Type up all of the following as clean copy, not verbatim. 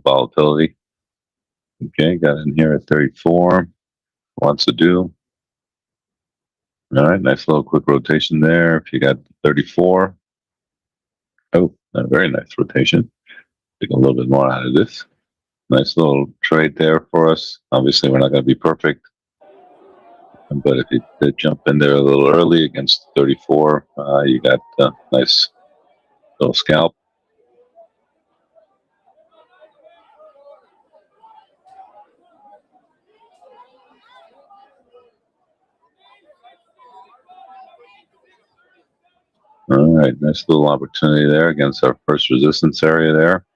volatility. Okay, got in here at 34. Wants to do. All right, nice little quick rotation there. If you got 34. Oh, a very nice rotation. Take a little bit more out of this. Nice little trade there for us. Obviously, we're not going to be perfect. But if you did jump in there a little early against 34, you got a nice little scalp. All right, nice little opportunity there against our first resistance area there.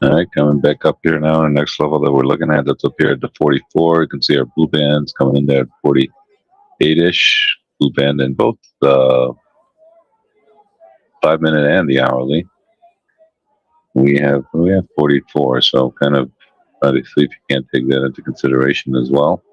All right, coming back up here now. The next level that we're looking at, that's up here at the 44. You can see our blue bands coming in there at 48-ish. Blue band in both the 5-minute and the hourly. We have 44, so kind of obviously if you can't take that into consideration as well.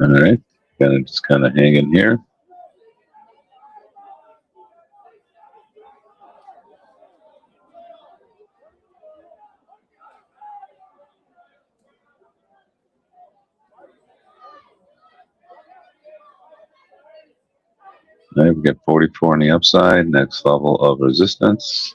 All right, just kind of hanging here. All right, we got 44 on the upside. Next level of resistance.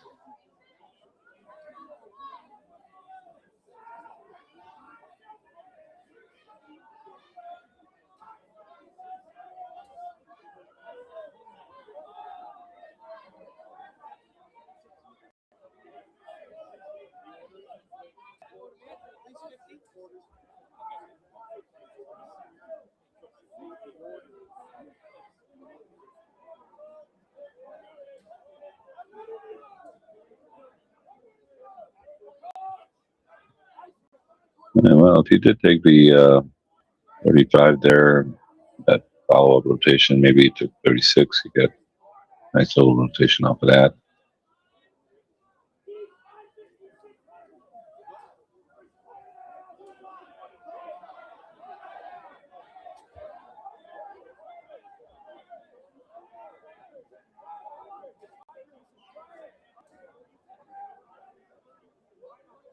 Well, if you did take the 35 there, that follow-up rotation, maybe you took 36, you get a nice little rotation off of that.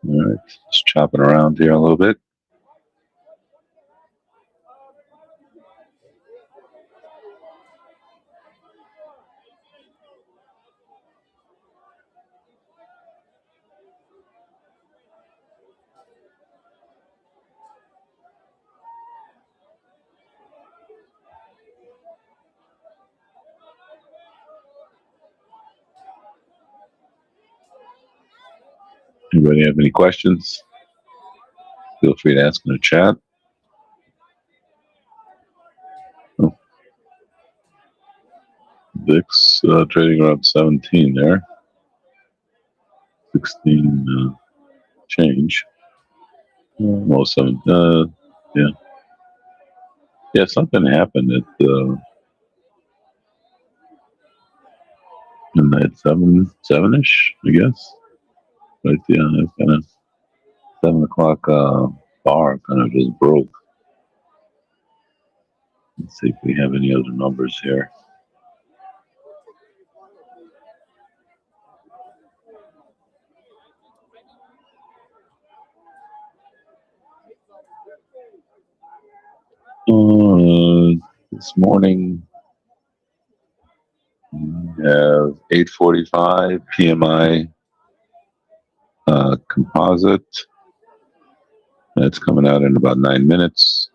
All right, just chopping around here a little bit. Anybody have any questions? Feel free to ask in the chat. Oh. VIX trading around 17 there. 16 change. Well, 7. Yeah. Yeah, something happened at in that 7-ish, I guess. Right, yeah, it's kind of 7 o'clock bar kind of just broke. Let's see if we have any other numbers here. This morning, have 8:45 PMI composite. That's coming out in about 9 minutes.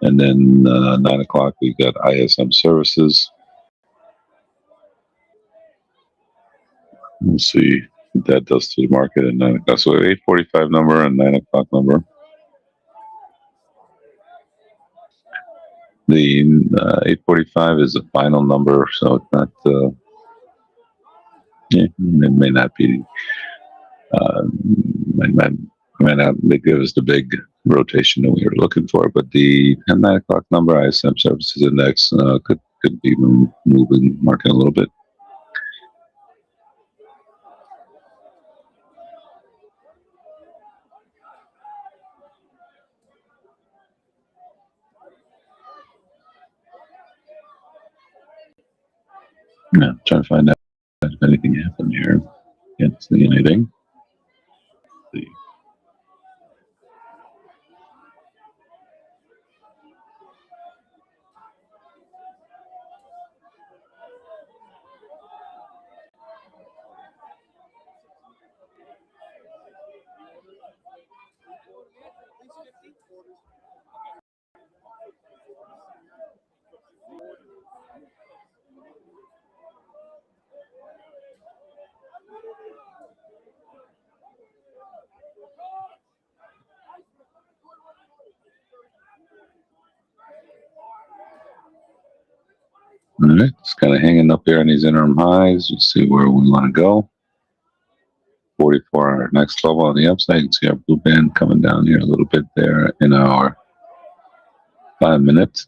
And then 9 o'clock, we've got ISM services. We'll see what that does to the market at 9 o'clock. So 8:45 number and 9 o'clock number. The 8:45 is the final number, so it's not. It may not be. Might not give us the big rotation that we were looking for, but the 9 o'clock number ISM services index could be moving market a little bit. Yeah, trying to find out if anything happened here. Can't see anything. See. All right, it's kind of hanging up there on these interim highs. Let's see where we want to go. 44 on our next level on the upside. You can see our blue band coming down here a little bit there in our 5 minutes.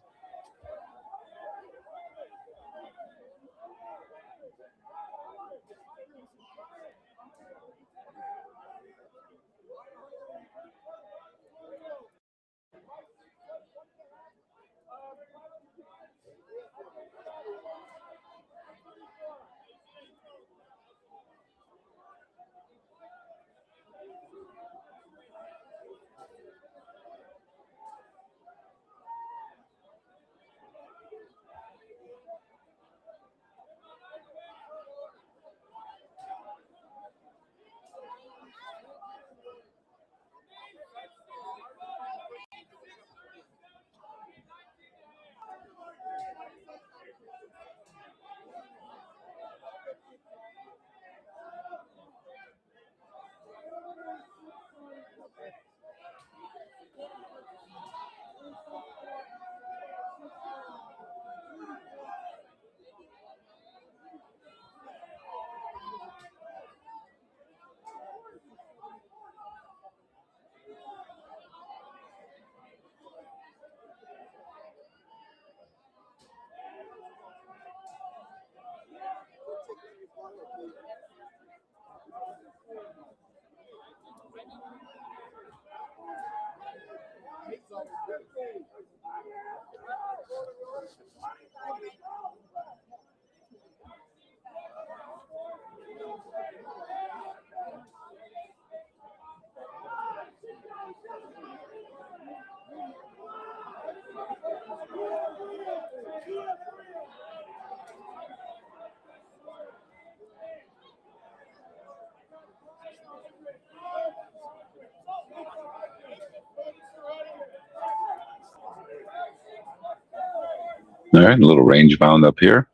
All right, a little range bound up here.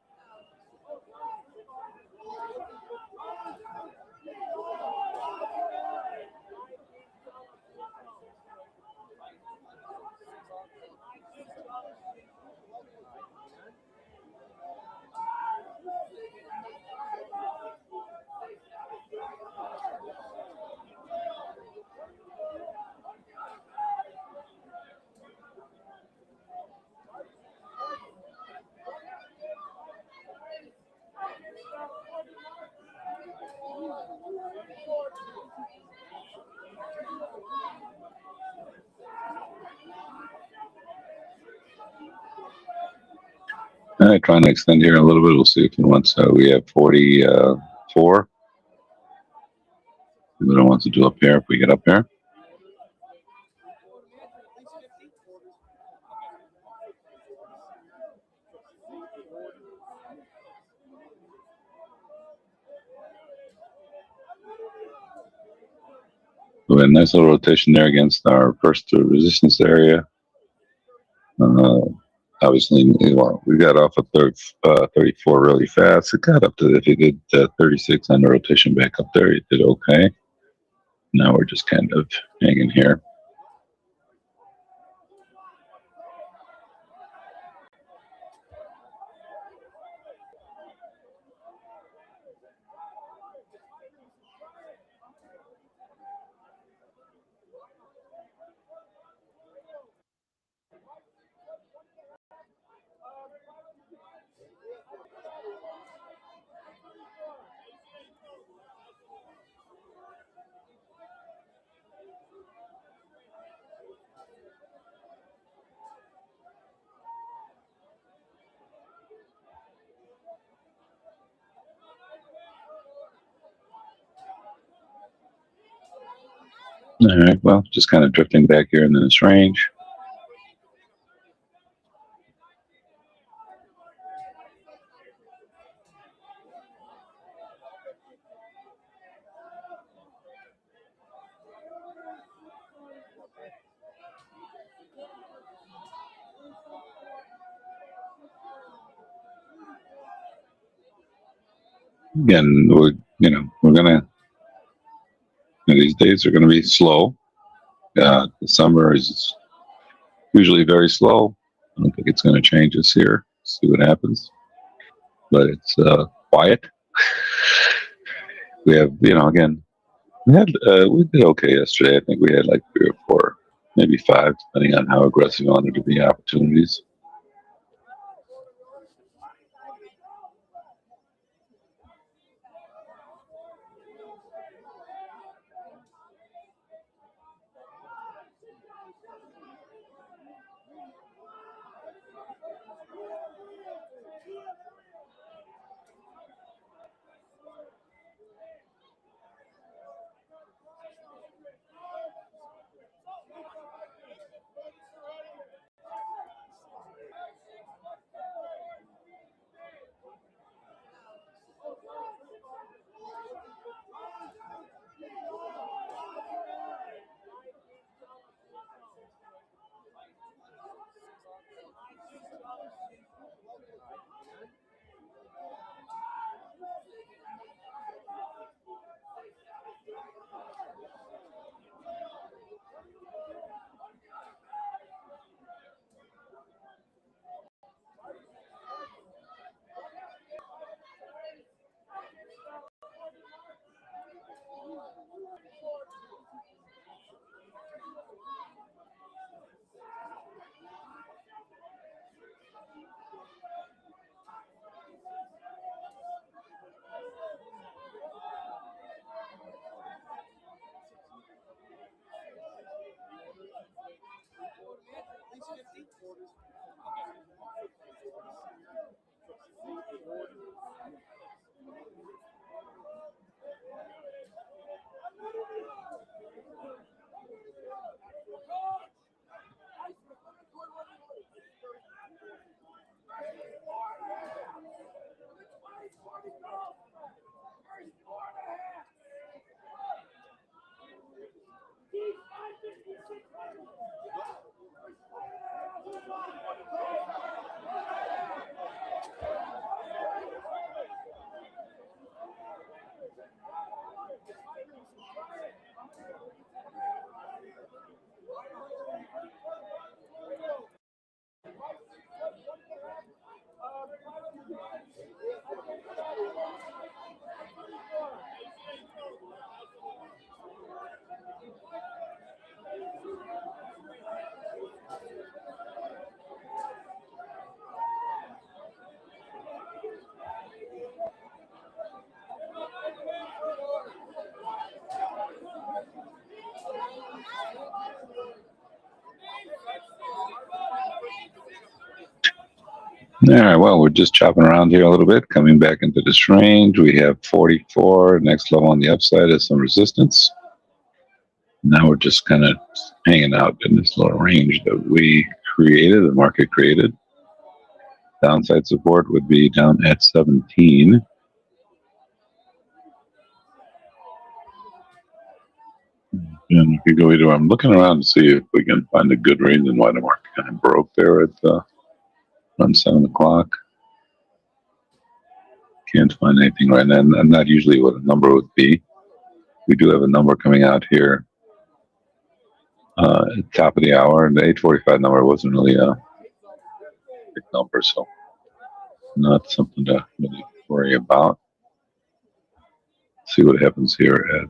All right, trying to extend here a little bit. We'll see if it wants. We have 44. See what it wants to do up here if we get up here. We had a nice little rotation there against our first resistance area. Obviously, well, we got off of 34 really fast. It got up to, if you did 36 on the rotation back up there, it did okay. Now we're just kind of hanging here. All right, well, just kind of drifting back here in this range. Again, we're gonna, these days are gonna be slow. The summer is usually very slow. I don't think it's going to change this year. See what happens. But it's quiet. We have, again, we did okay yesterday. I think we had like 3 or 4, maybe 5, depending on how aggressive we wanted to be opportunities. All right, well, we're just chopping around here a little bit, coming back into this range. We have 44. Next level on the upside is some resistance. Now we're just kind of hanging out in this little range that we created, the market created. Downside support would be down at 17. And you could go either. I'm looking around to see if we can find a good reason why the market kind of broke there at around 7 o'clock. Can't find anything right now, and not usually what a number would be. We do have a number coming out here at the top of the hour, and the 8:45 number wasn't really a big number, so not something to really worry about. See what happens here at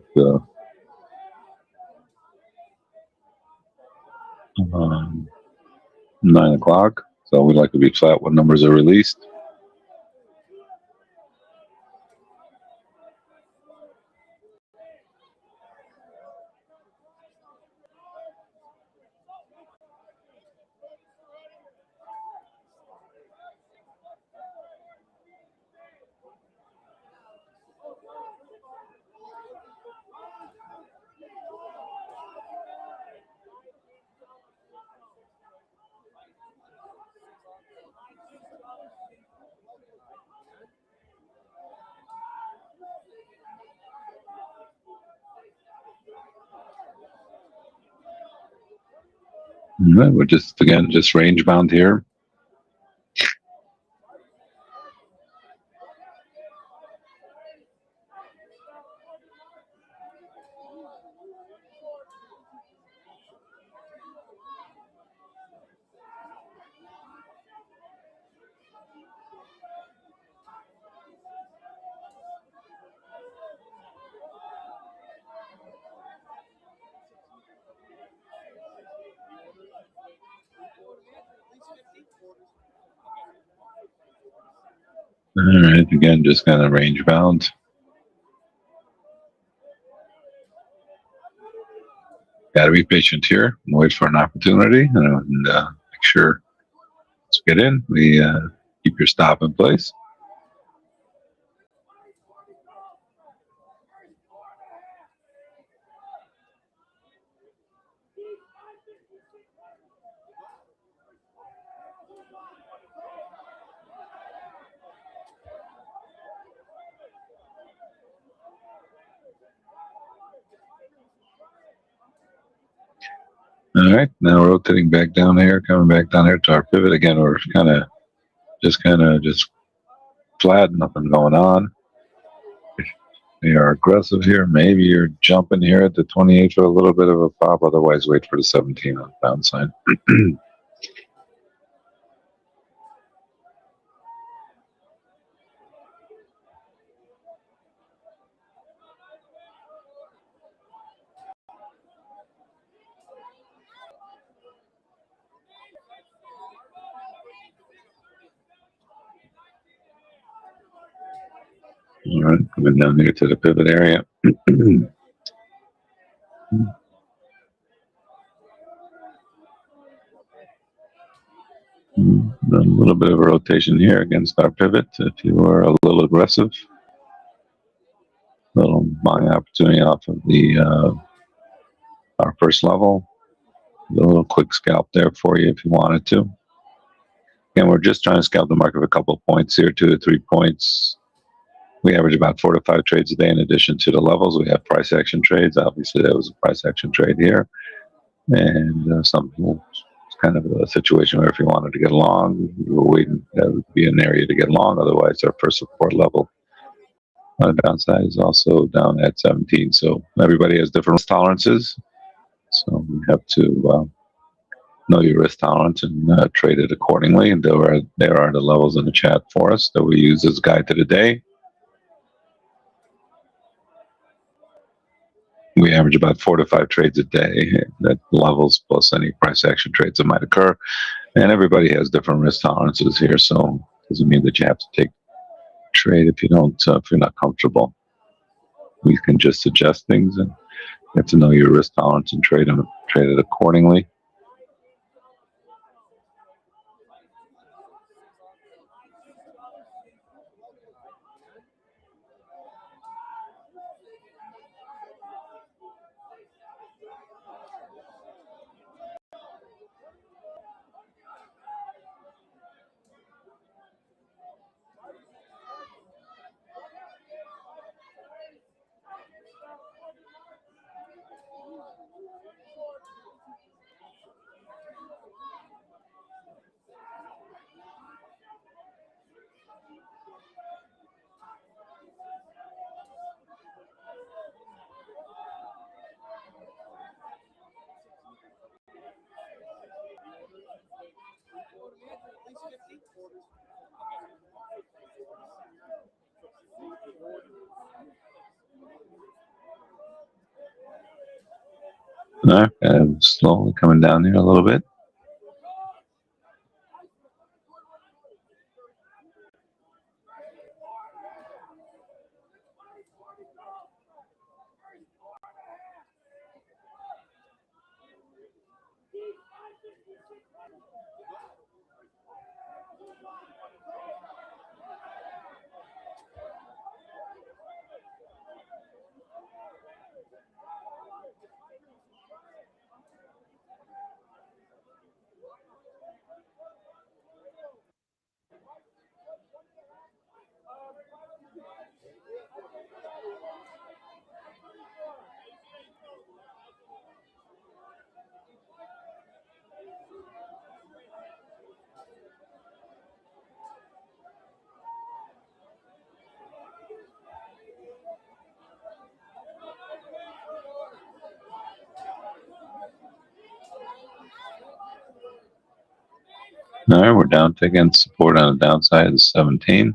9 o'clock. So we like to be flat when numbers are released. All right, we're just again just range bound here. All right, again, just kind of range bound. Got to be patient here and wait for an opportunity, and make sure to get in. We keep your stop in place. All right, now rotating back down here, coming back down here to our pivot again. We're kind of just flat, nothing going on. We are aggressive here. Maybe you're jumping here at the 28 for a little bit of a pop. Otherwise, wait for the 17 on the downside. All right, coming down here to the pivot area. A little bit of a rotation here against our pivot. If you were a little aggressive, little buying opportunity off of the our first level. A little quick scalp there for you if you wanted to. And we're just trying to scalp the market for a couple of points here, 2 to 3 points. We average about 4 to 5 trades a day. In addition to the levels, we have price action trades. Obviously, there was a price action trade here, and some people. It's kind of a situation where if you wanted to get long, you were waiting. That would be an area to get long. Otherwise, our first support level on the downside is also down at 17. So everybody has different risk tolerances. So we have to know your risk tolerance and trade it accordingly. And there are the levels in the chat for us that we use as a guide to the day. We average about 4 to 5 trades a day. That levels plus any price action trades that might occur. And everybody has different risk tolerances here. So it doesn't mean that you have to take trade if you don't, if you're not comfortable. We can just adjust things, and you have to know your risk tolerance and trade it accordingly. All right, slowly coming down here a little bit. All right, we're down taking support on the downside is 17.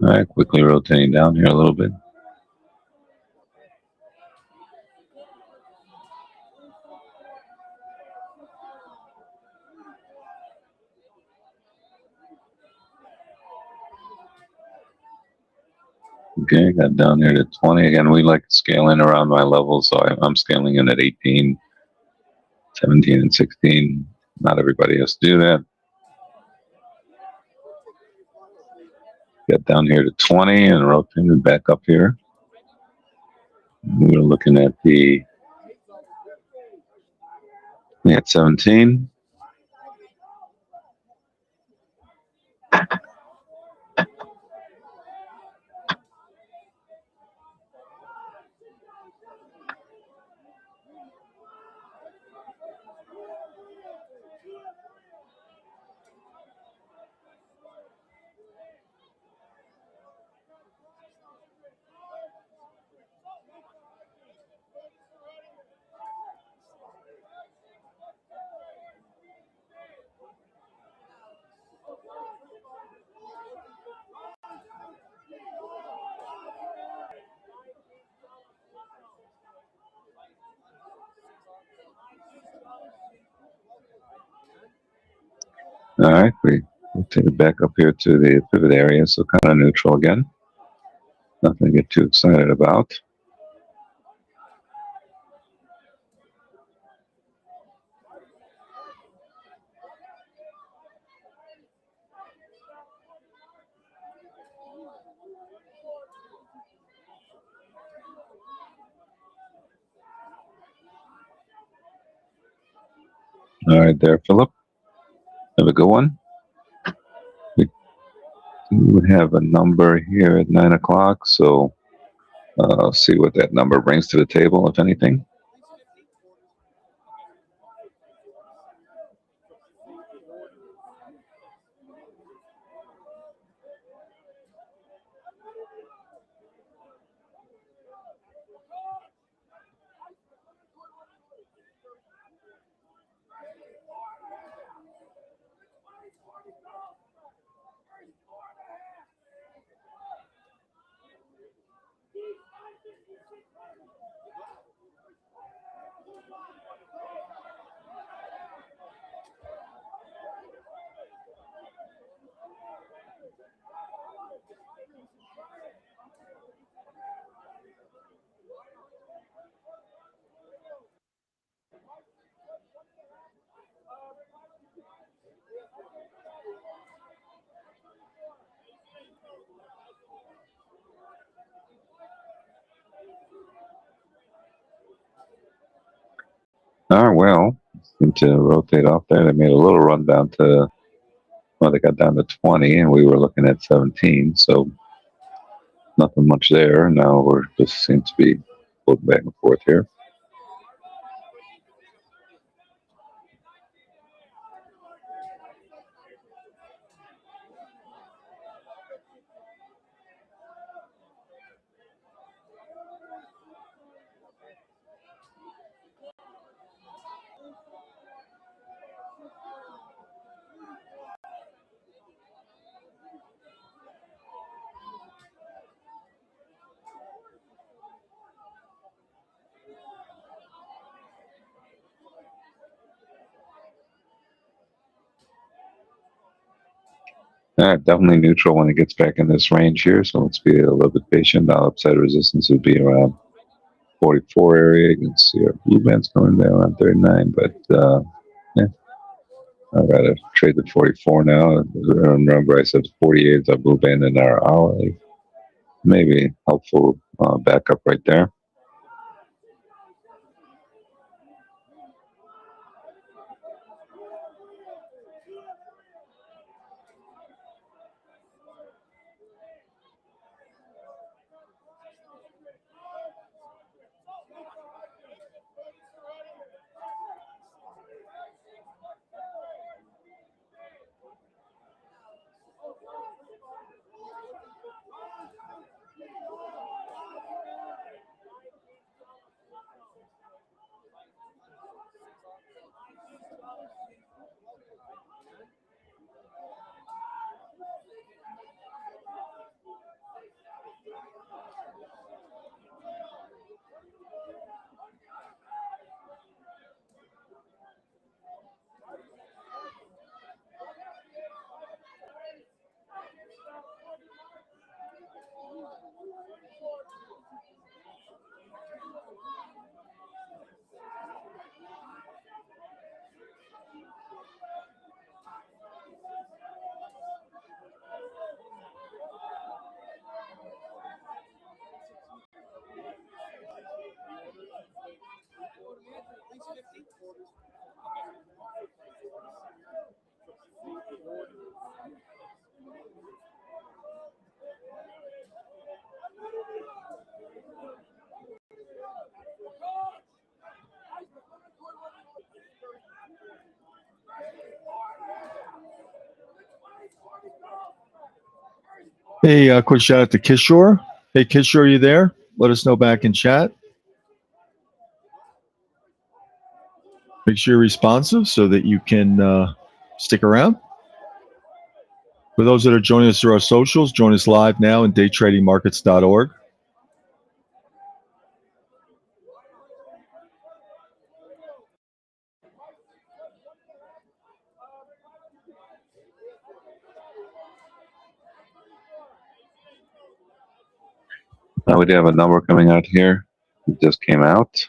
All right, quickly rotating down here a little bit. Okay, got down here to 20. Again, we like scaling around my level, so I'm scaling in at 18, 17, and 16. Not everybody has to do that. Got down here to 20 and rotated back up here. We're looking at at 17. All right, we rotated back up here to the pivot area, so kind of neutral again. Nothing to get too excited about. All right, there, Philip. Have a good one. We have a number here at 9 o'clock, so see what that number brings to the table, if anything. All right, well, seem to rotate off there. They made a little run down to, well, they got down to 20, and we were looking at 17, so nothing much there. Now we're just seem to be floating back and forth here. Definitely neutral when it gets back in this range here. So let's be a little bit patient. Now upside resistance would be around 44 area. You can see our blue band's coming down around 39, but yeah, I'd rather trade the 44 now. Remember, I said 48 is our blue band in our hourly. Maybe helpful backup right there. Hey, quick shout out to Kishore. Hey, Kishore, are you there? Let us know back in chat. Make sure you're responsive so that you can stick around. For those that are joining us through our socials, join us live now in daytradingmarkets.org. Now we do have a number coming out here. It just came out.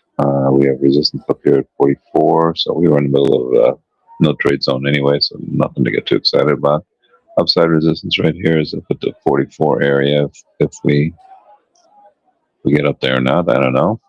We have resistance up here at 44, so we were in the middle of no trade zone anyway, so nothing to get too excited about. Upside resistance right here is up at the 44 area. If we get up there or not, I don't know.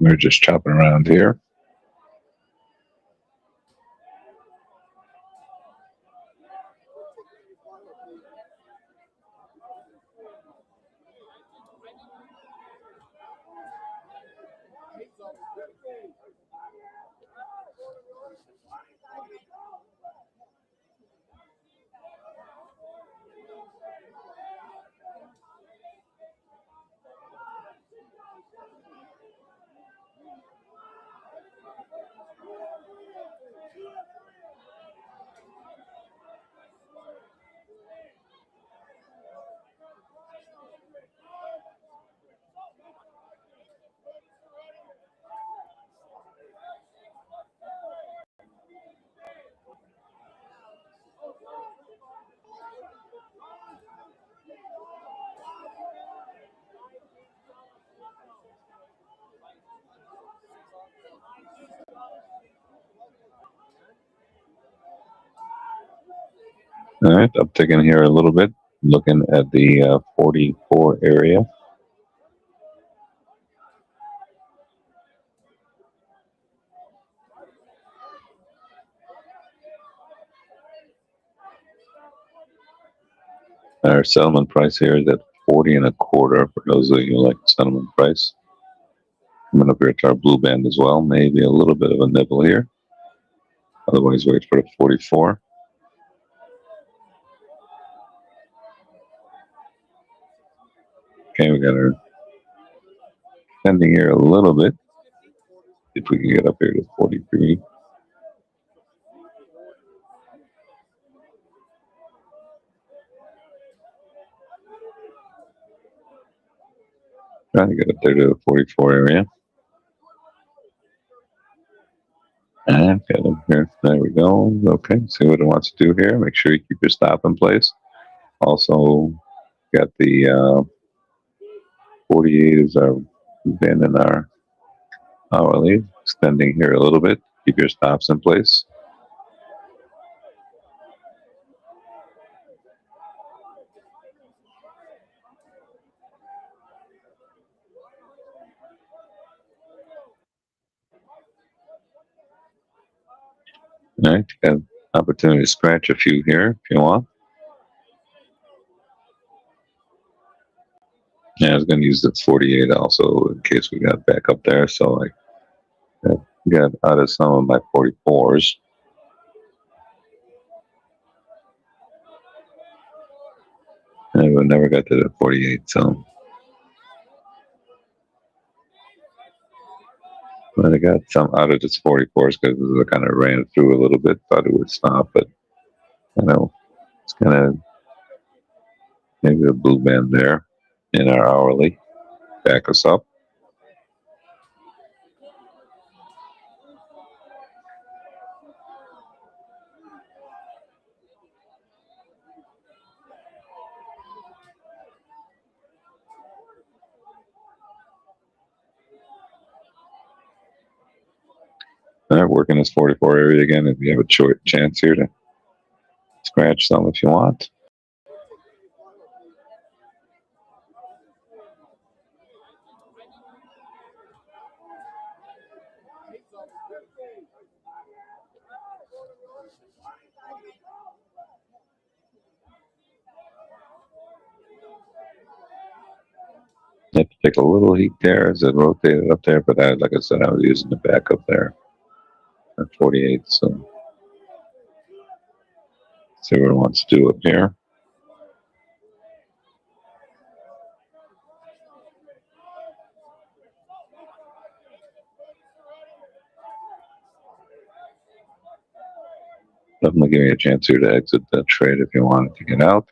We're just chopping around here. All right, I'm taking here a little bit, looking at the 44 area. Our settlement price here is at 40 and a quarter for those of you who like settlement price. Coming up here to our blue band as well, maybe a little bit of a nibble here. Otherwise, wait for the 44. Okay, we got our extending here a little bit. If we can get up here to 43. Trying to get up there to the 44 area. And get up here. There we go. Okay, see what it wants to do here. Make sure you keep your stop in place. Also, got the 48 is our bend in our hourly. Extending here a little bit. Keep your stops in place. All right, you got opportunity to scratch a few here if you want. Yeah, I was going to use the 48 also in case we got back up there. So I got out of some of my 44s. And we never got to the 48, so. But I got some out of this 44s because I kind of ran through a little bit, thought it would stop, but it's kind of maybe a blue band there in our hourly. Back us up. All right, working this 44 area again. If you have a short chance here to scratch some if you want. You have to take a little heat there as it rotated up there, but like I said, I was using the back up there at 48. So see what it wants to do up here. Definitely give me a chance here to exit the trade if you wanted to get out.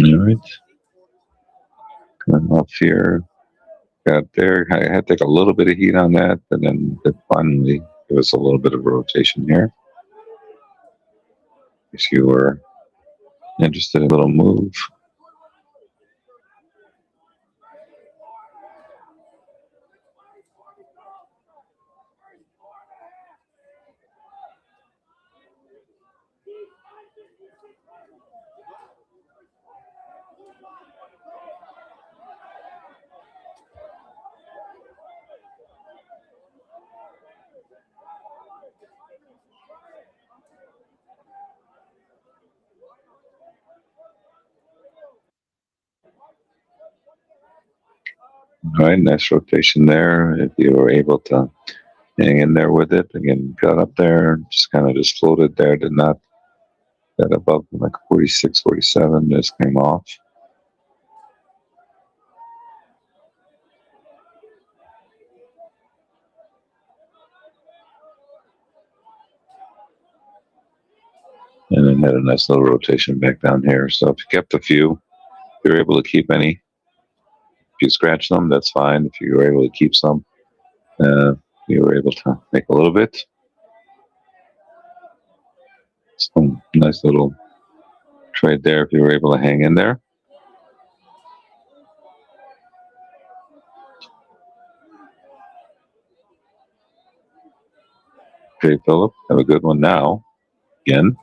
All right. Coming off here. Got there. I had to take a little bit of heat on that, and then it finally give us a little bit of rotation here. If you were interested in a little move. All right, nice rotation there. If you were able to hang in there with it, again, got up there, just floated there, did not get above like 46, 47, just came off. And then had a nice little rotation back down here. So if you kept a few, if you're able to keep any, if you scratch them, that's fine. If you were able to keep some, you were able to make a little bit. Some nice little trade there if you were able to hang in there. Okay, Philip, have a good one now. Again.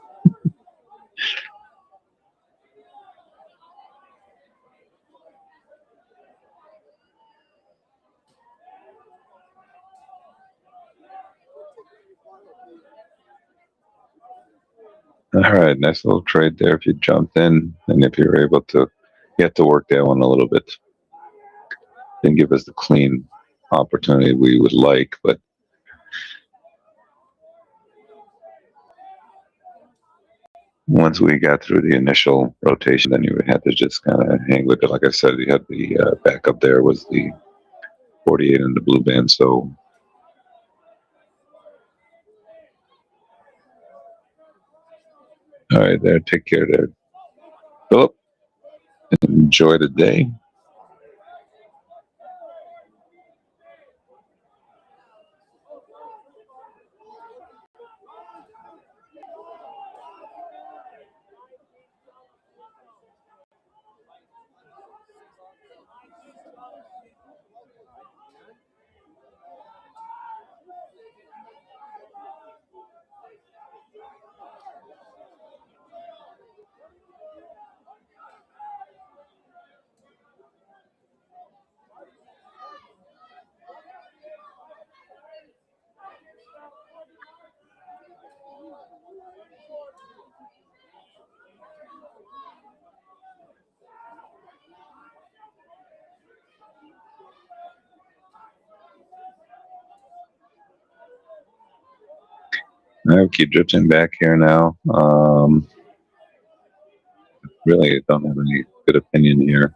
All right, nice little trade there if you jumped in and if you're able to get to work that one a little bit. Didn't give us the clean opportunity we would like, but once we got through the initial rotation, then you had to just kind of hang with it. Like I said, you had the backup there was the 48 in the blue band, so all right, there. Take care there, Philip. Enjoy the day. I'll keep drifting back here now. Really, I don't have any good opinion here.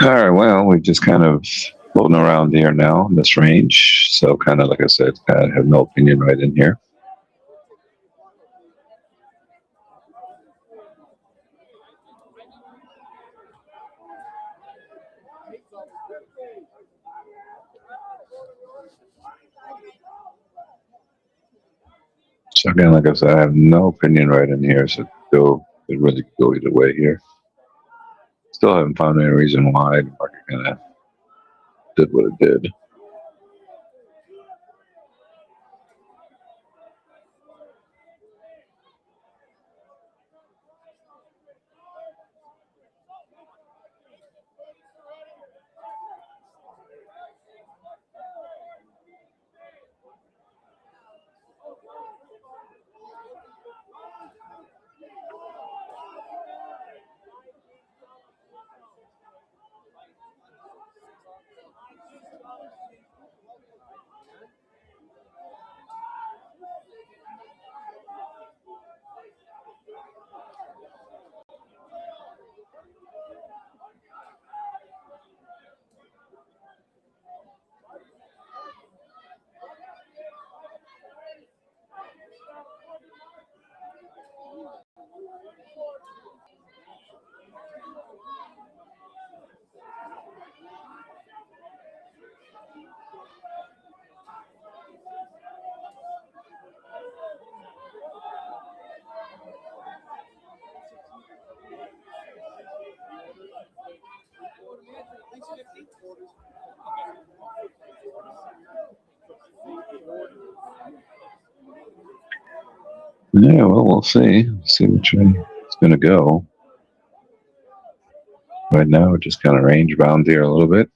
All right, well, we're just kind of floating around here now in this range. So kind of like I said, I have no opinion right in here. So again, like I said, I have no opinion right in here. So still, it really could go either way here. Still haven't found any reason why the market kind of did what it did. Yeah, well, we'll see. See which way it's going to go. Right now, we're just kind of range bound here a little bit.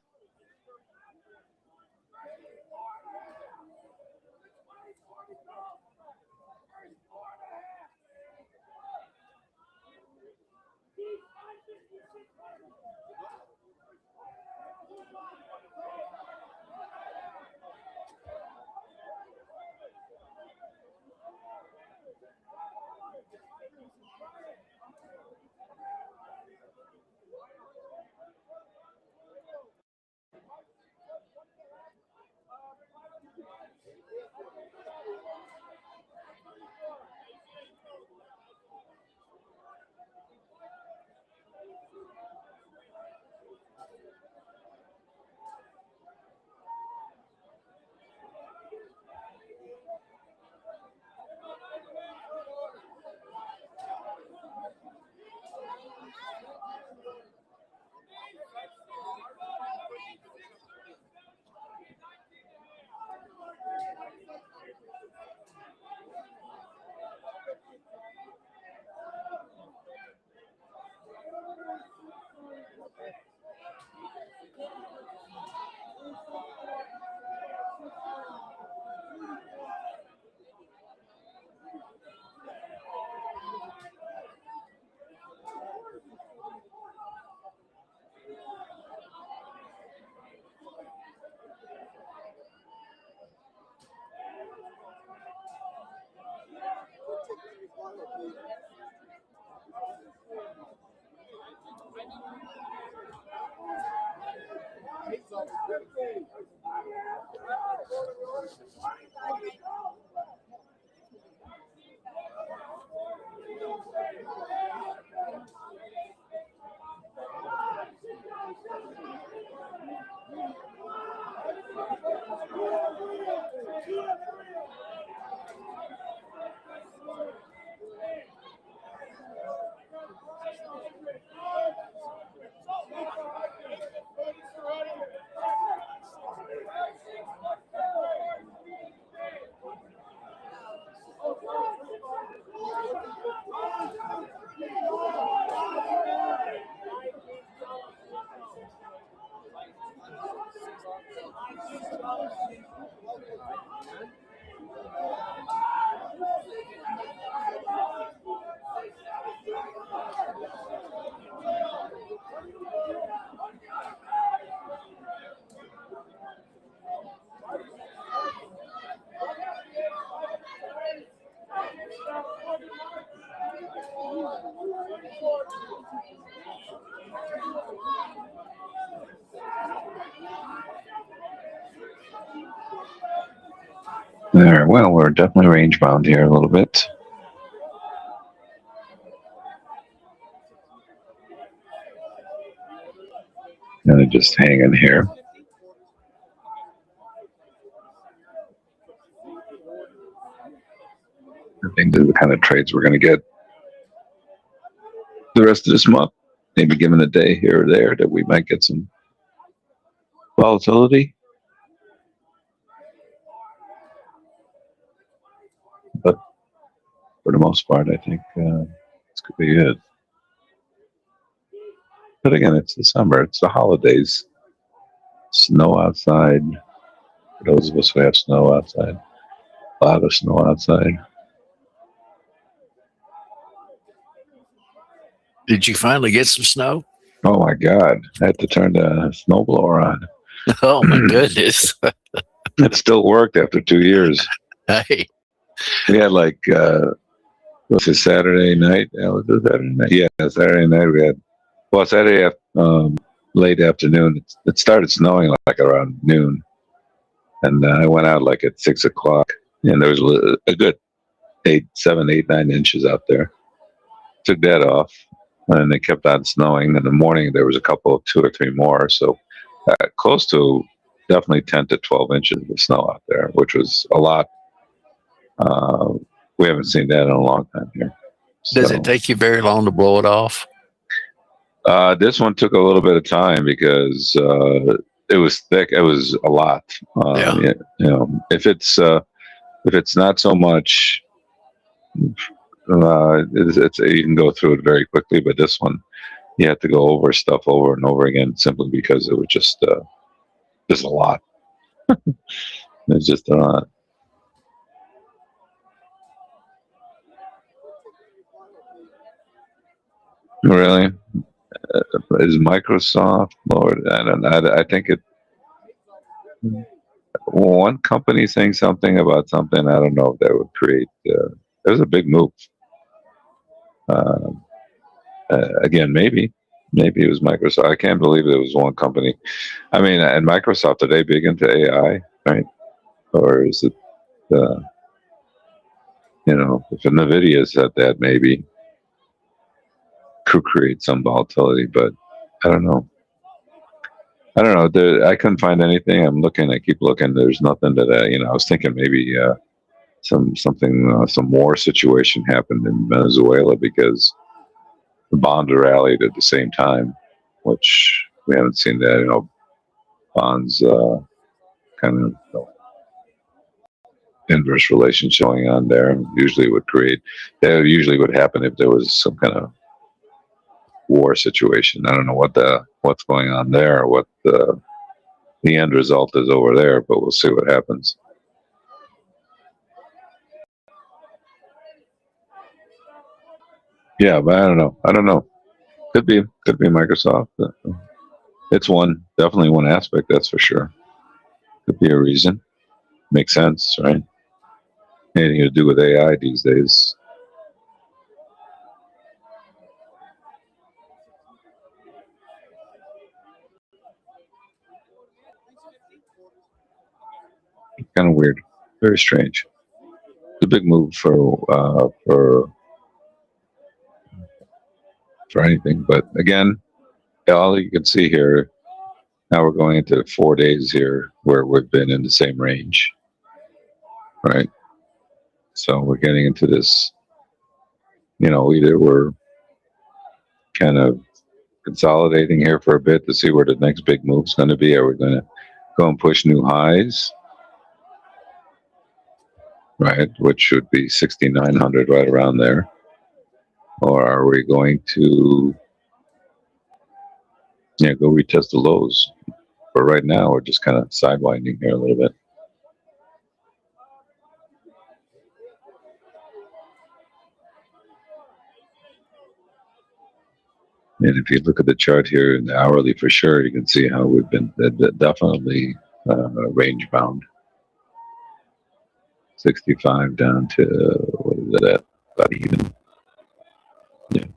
There. Well, we're definitely range bound here a little bit. Gonna just hang in here. I think these are the kind of trades we're going to get the rest of this month. Maybe given a day here or there that we might get some volatility. But for the most part, I think this could be it. But again, it's December. It's the holidays. Snow outside. For those of us who have snow outside. A lot of snow outside. Did you finally get some snow? Oh my God. I had to turn the snowblower on. Oh my goodness. It still worked after 2 years. Hey, We had like, was it Saturday night? Yeah, was it Saturday night? Yeah, Saturday night we had, well, Saturday late afternoon. It started snowing like around noon. And I went out like at 6 o'clock. And there was a good 7, 8, 9 inches out there. Took that off. And it kept on snowing. In the morning, there was a couple of 2 or 3 more. So close to definitely 10 to 12 inches of snow out there, which was a lot. We haven't seen that in a long time here. does it take you very long to blow it off? This one took a little bit of time because it was thick. It was a lot. Yeah. You know, if it's not so much, you can go through it very quickly. But this one, you have to go over stuff over and over again simply because it was just a lot. It's just a lot. Really? Is Microsoft, Lord, I don't know. I think one company saying something about something. I don't know if that would create. There's a big move. Again, maybe it was Microsoft. I can't believe it was one company. I mean, and Microsoft, are they big into AI, right? Or is it, if NVIDIA said that, maybe could create some volatility, but I don't know. I couldn't find anything. I keep looking. There's nothing that I was thinking maybe some war situation happened in Venezuela because the bonds rallied at the same time, which we haven't seen that. Bonds kind of inverse relationship going on there. Usually that usually would happen if there was some kind of war situation. I don't know what's going on there, or what the end result is over there, but we'll see what happens. Yeah, but I don't know. Could be Microsoft. It's definitely one aspect, that's for sure. Could be a reason. Makes sense, right? Anything to do with AI these days. Kind of weird. Very strange. It's a big move for anything. But again, all you can see here, now we're going into 4 days here where we've been in the same range, right? So we're getting into this, either we're kind of consolidating here for a bit to see where the next big move is going to be. Are we going to go and push new highs, right? Which should be 6,900 right around there. Or are we going to go retest the lows? But right now, we're just kind of sidewinding here a little bit. And if you look at the chart here in the hourly for sure, you can see how we've been definitely range bound. 65 down to, what is it at? About even. Yeah.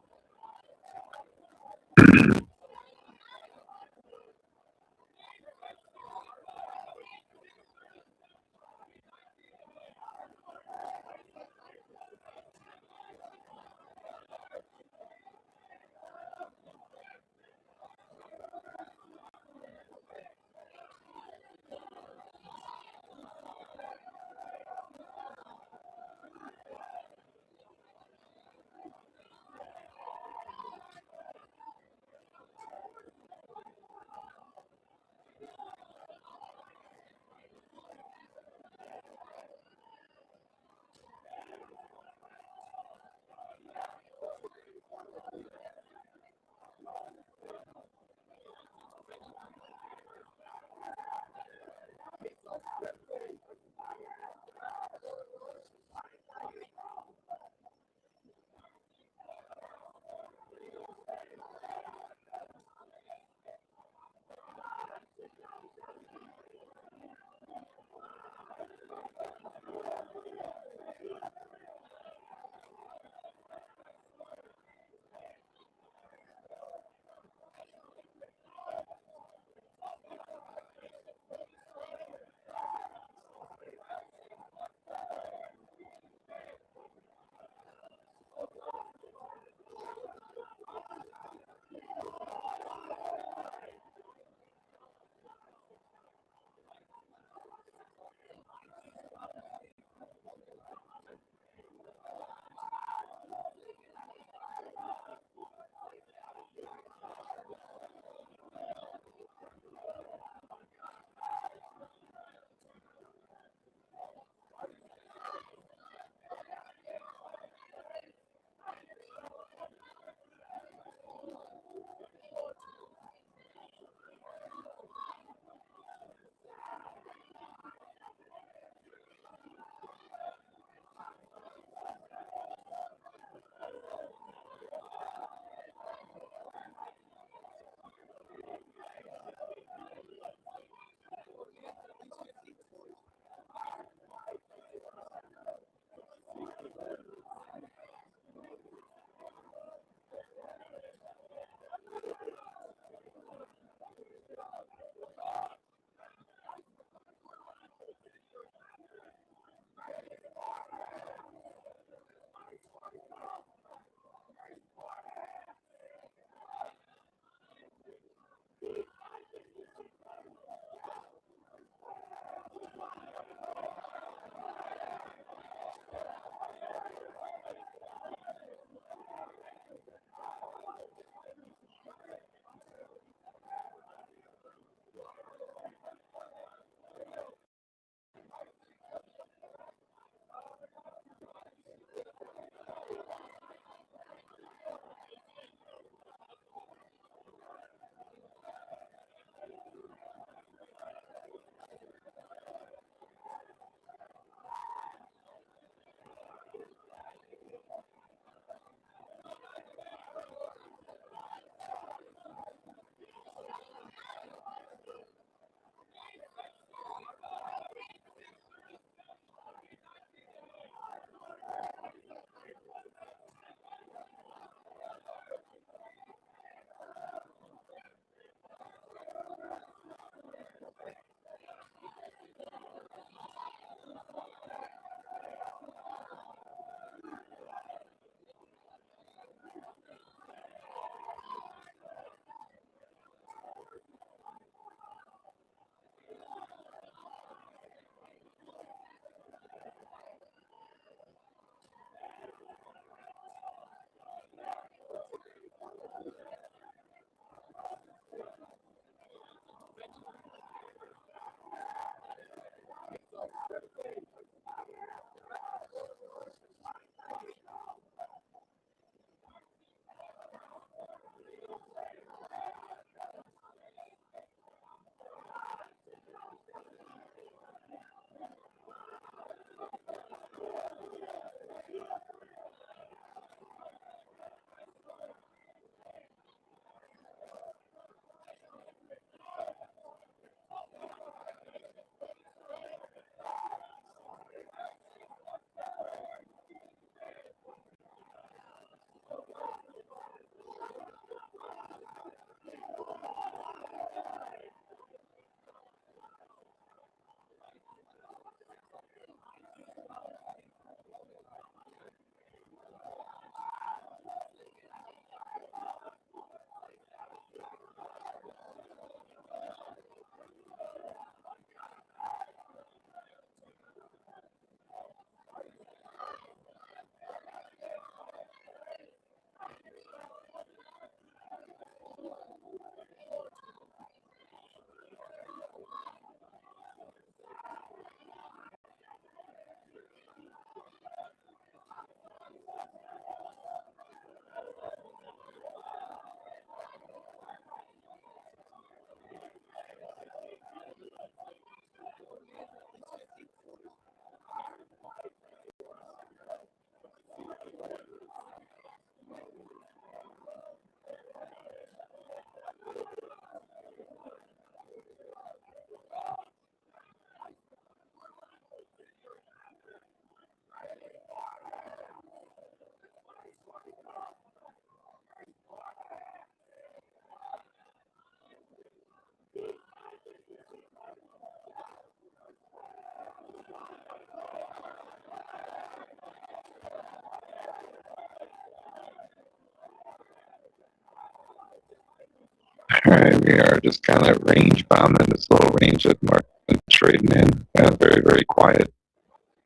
right, we are just kind of range bound in this little range that Mark's been trading in. Kind of very, very quiet.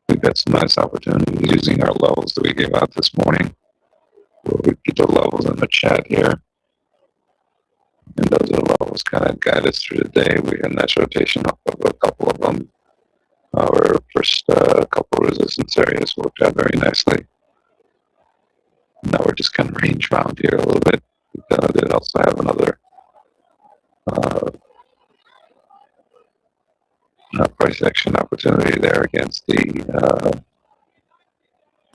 We've got some nice opportunities using our levels that we gave out this morning. We'll keep the levels in the chat here. And those are the levels kind of guide us through the day. We had a nice rotation off of a couple of them. Our first couple of resistance areas worked out very nicely. Now we're just kind of range bound here a little bit. We did also have another price action opportunity there against the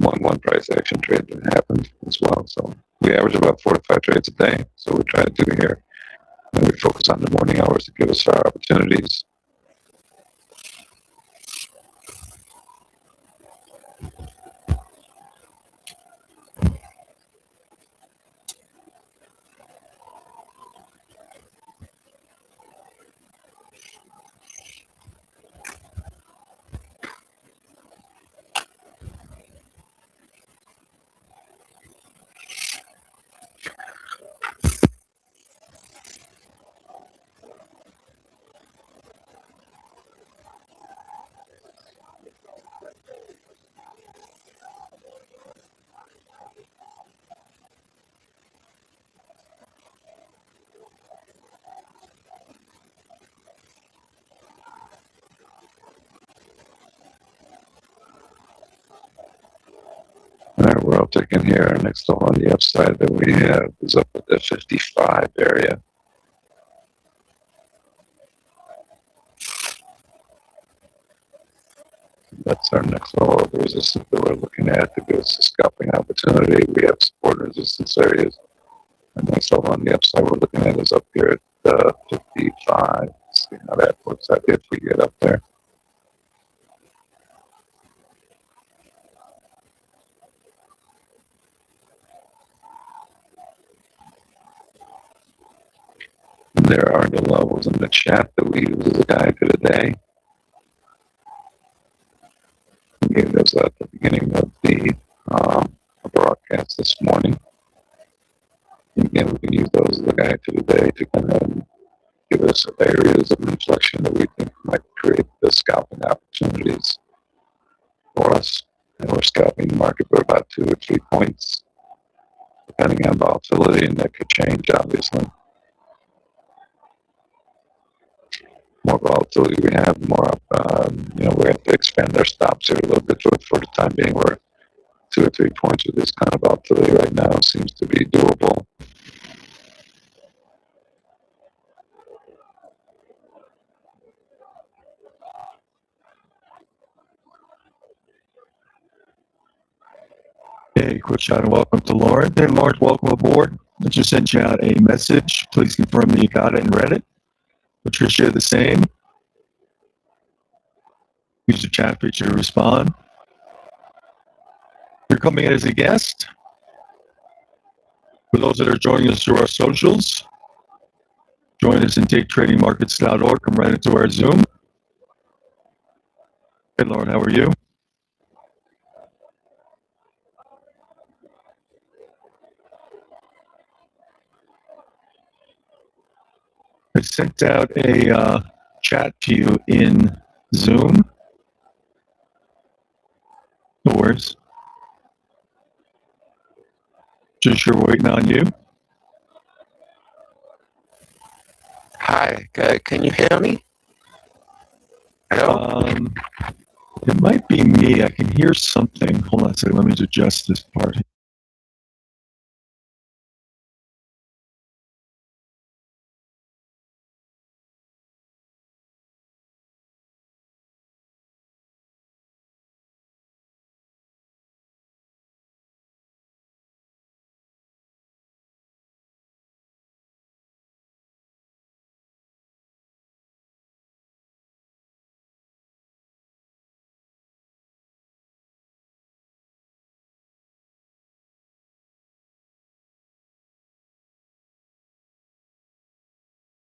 1-1 price action trade that happened as well. So we average about 4 to 5 trades a day. So we try to do here. And we focus on the morning hours to give us our opportunities. All right, we're all taking here. Our next level on the upside that we have is up at the 55 area. That's our next level of the resistance that we're looking at to give us a scalping opportunity. We have support and resistance areas. Our next level on the upside we're looking at is up here at 55. Let's see how that works out if we get up there. There are the levels in the chat that we use as a guide for the day. We gave those at the beginning of the broadcast this morning. Again, we can use those as a guide to the day to kind of give us areas of inflection that we think might create the scalping opportunities for us. And we're scalping the market for about 2 or 3 points, depending on volatility, and that could change, obviously. More volatility we have, more up, we have to expand our stops here a little bit for the time being. We're 2 or 3 points with this kind of volatility right now seems to be doable. Hey, quick shout and welcome to Lauren. Hey, Lauren, welcome aboard. I just sent you out a message. Please confirm that you got it and read it. Patricia, the same. Use the chat feature to respond. You're coming in as a guest. For those that are joining us through our socials, join us in daytradingmarkets.org. Come right into our Zoom. Hey, Lauren, how are you? I sent out a chat to you in Zoom. No worries. Just sure waiting on you. Hi, can you hear me? Hello? It might be me. I can hear something. Hold on a second. Let me adjust this part.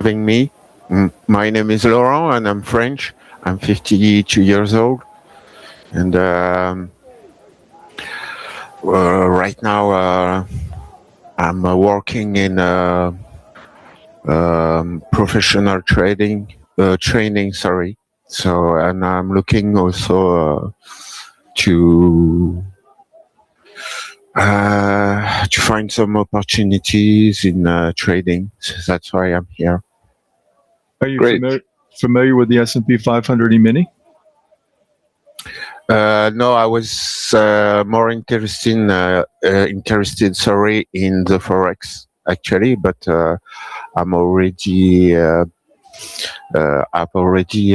Me. My name is Laurent and I'm French. I'm 52 years old. And right now I'm working in professional training. Sorry. So, and I'm looking also to find some opportunities in trading. So that's why I'm here. Are you Great. familiar with the S&P 500 E-mini? No, I was more interested in the forex actually, but I'm already I've already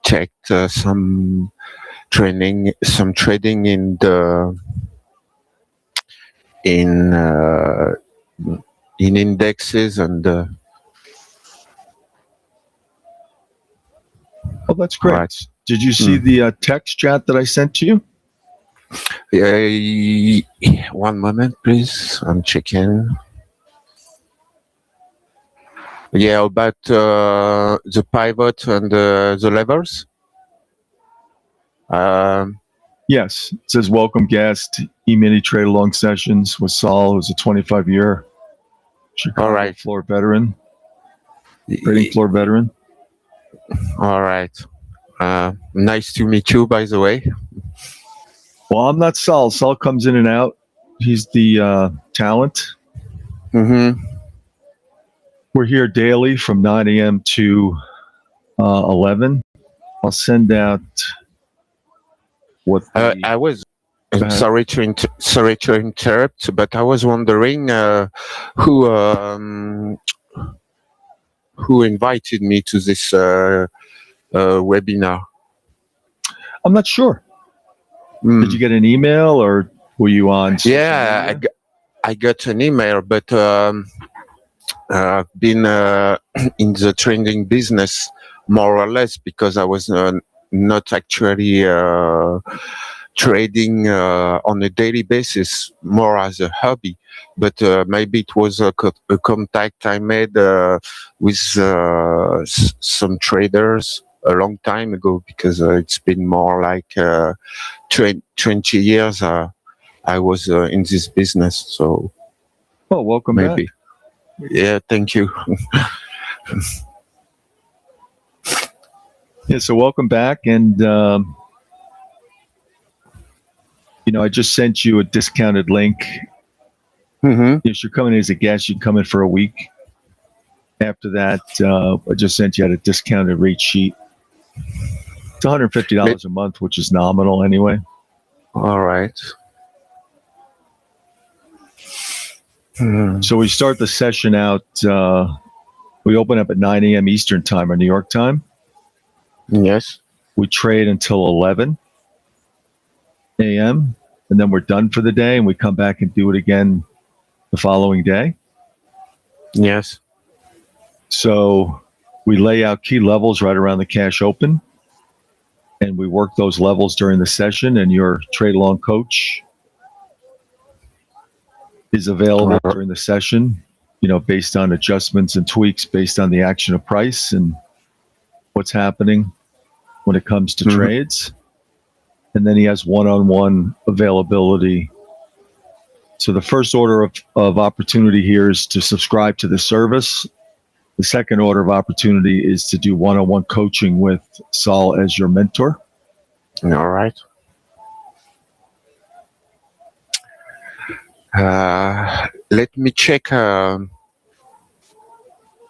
checked some trading in the in indexes and Oh, that's great. Right. Did you see the text chat that I sent to you? One moment, please. I'm checking. Yeah, about the pivot and the levels. Yes. It says, welcome guest, E-mini trade along sessions with Saul, who's a 25-year Chicago All right. floor veteran, trading floor veteran. All right. Nice to meet you, by the way. Well, I'm not Saul. Saul comes in and out. He's the talent. Mm-hmm. We're here daily from 9 a.m. to 11. I'll send out what I was Go ahead. sorry to interrupt, but I was wondering who invited me to this webinar. I'm not sure. Mm. Did you get an email or were you on social Yeah, media? I got an email, but I've been in the trading business more or less because I was not actually trading on a daily basis, more as a hobby. But maybe it was a contact I made with some traders a long time ago, because it's been more like 20 years I was in this business. So Oh, welcome maybe. back. Yeah, thank you. Yeah, so welcome back. And, I just sent you a discounted link. Mm-hmm. If you're coming in as a guest, you come in for a week. After that, I just sent you out a discounted rate sheet. It's $150 a month, which is nominal anyway. All right. So we start the session out. We open up at 9 a.m. Eastern time or New York time. Yes. We trade until 11 a.m. and then we're done for the day, and we come back and do it again the following day. Yes. So we lay out key levels right around the cash open, and we work those levels during the session, and your trade along coach is available during the session, based on adjustments and tweaks based on the action of price and what's happening when it comes to trades. And then he has one-on-one availability. So the first order of opportunity here is to subscribe to the service. The second order of opportunity is to do one-on-one coaching with Saul as your mentor. All right. Let me check the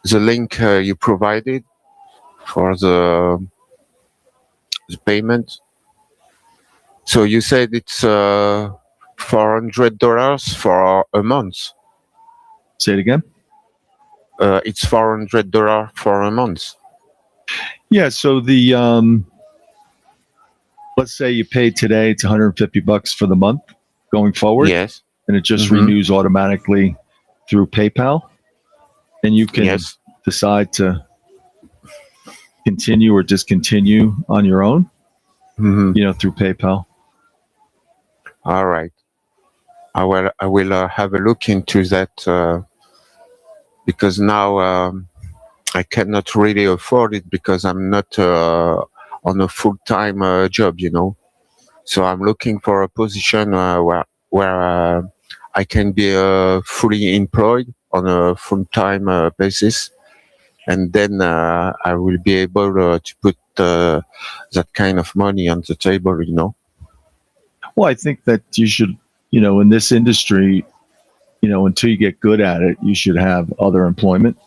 link you provided for the payment. So you said it's $400 for a month. Say it again. It's $400 for a month. Yeah. So the let's say you paid today, it's $150 for the month going forward. Yes. And it just renews automatically through PayPal. And you can decide to continue or discontinue on your own, through PayPal. All right. I will have a look into that because now I cannot really afford it because I'm not on a full-time job, So I'm looking for a position where I can be fully employed on a full-time basis, and then I will be able to put that kind of money on the table, you know. Well, I think that you should, in this industry, until you get good at it, you should have other employment.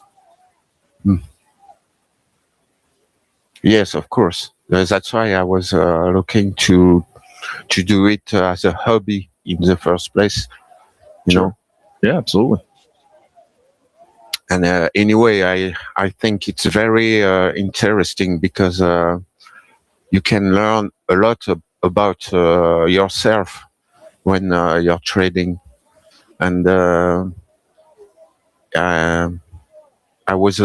Yes, of course. That's why I was looking to do it as a hobby in the first place, you know. Yeah, absolutely. And anyway, I think it's very interesting because you can learn a lot about yourself when you're trading. And I was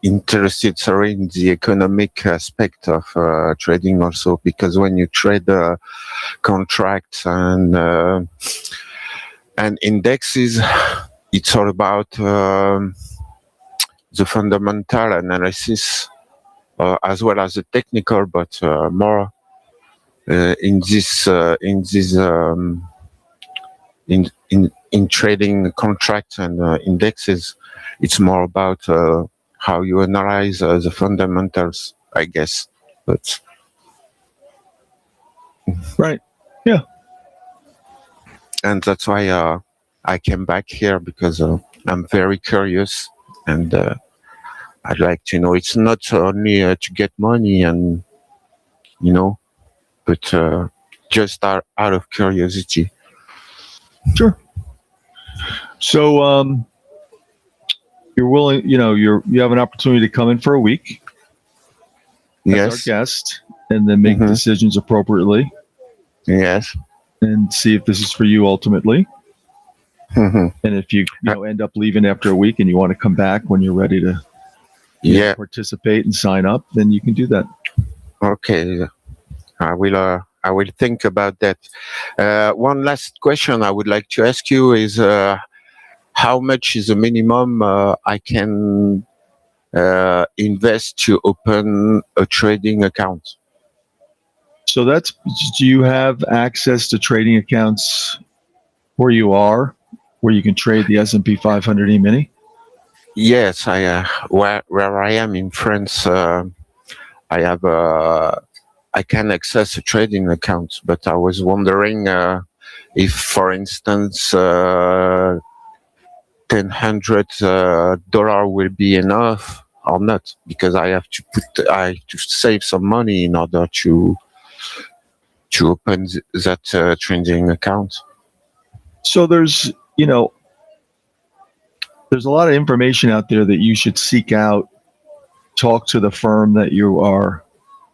interested, sorry, in the economic aspect of trading also, because when you trade contracts and indexes, it's all about the fundamental analysis as well as the technical, but more in trading contracts and indexes. It's more about how you analyze the fundamentals, I guess. But Right. Yeah. and that's why I came back here, because I'm very curious, and I'd like to know. It's not only to get money, and but just out of curiosity. Sure. So, you're willing, you have an opportunity to come in for a week as our Yes. guest, and then make Mhm. decisions appropriately, Yes. and see if this is for you ultimately. Mhm. And if you, end up leaving after a week and you want to come back when you're ready to Yeah. participate and sign up, then you can do that. Okay. I will think about that. One last question I would like to ask you is how much is the minimum I can invest to open a trading account? So do you have access to trading accounts where you are, where you can trade the S&P 500 E-mini? Yes, where I am in France, I have I can access a trading account, but I was wondering if, for instance, $1,000 will be enough or not, because I have to save some money in order to open that trading account. So there's a lot of information out there that you should seek out. Talk to the firm that you are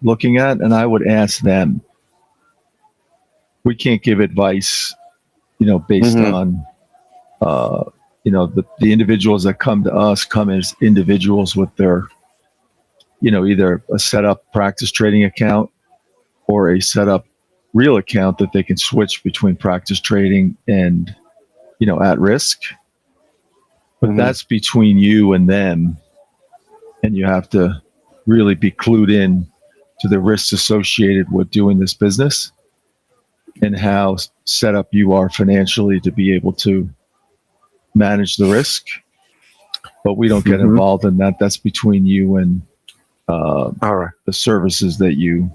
looking at, and I would ask them. We can't give advice, based on, the individuals that come to us come as individuals with their, either a set up practice trading account or a set up real account that they can switch between practice trading and, at risk. But that's between you and them. And you have to really be clued in to the risks associated with doing this business and how set up you are financially to be able to manage the risk. But we don't get involved in that. That's between you and All right. the services that you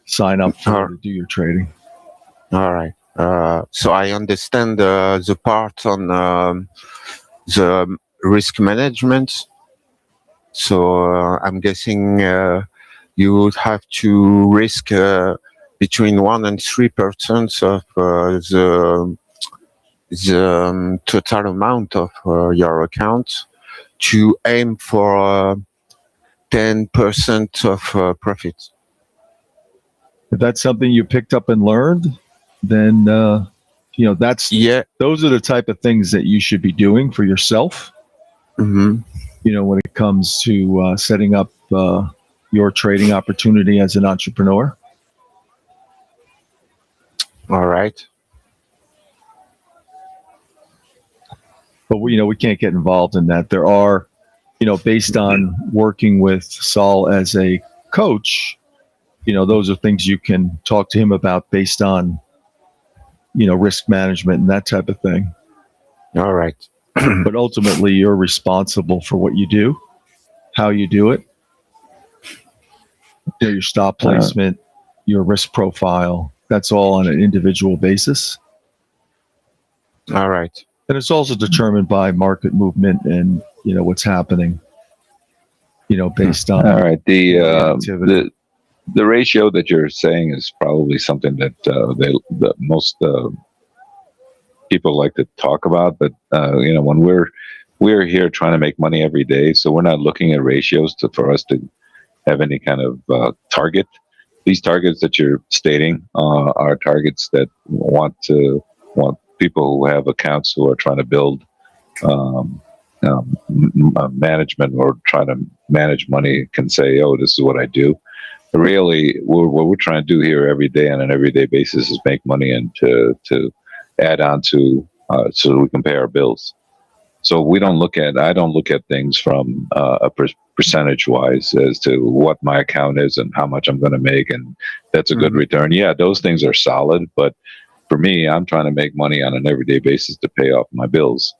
sign up for to do your trading. All right. So I understand the part on the risk management. So I'm guessing you would have to risk between 1% and 3% of the total amount of your account to aim for 10% of profit. If that's something you picked up and learned, then those are the type of things that you should be doing for yourself. When it comes to setting up your trading opportunity as an entrepreneur. All right. But we can't get involved in that. There are, based on working with Saul as a coach, those are things you can talk to him about based on, risk management and that type of thing. All right. But ultimately, you're responsible for what you do, how you do it, your stop placement, your risk profile. That's all on an individual basis. All right. And it's also determined by market movement and, what's happening, based on All right. activity. The ratio that you're saying is probably something that most people like to talk about, but when we're here trying to make money every day, so we're not looking at ratios for us to have any kind of target. These targets that you're stating are targets that want people who have accounts who are trying to build management or trying to manage money can say, "Oh, this is what I do." Really, what we're trying to do here every day on an everyday basis is make money and to add on to so we can pay our bills. So I don't look at things from a percentage wise as to what my account is and how much I'm going to make, and that's a good return. Yeah, those things are solid, but for me, I'm trying to make money on an everyday basis to pay off my bills.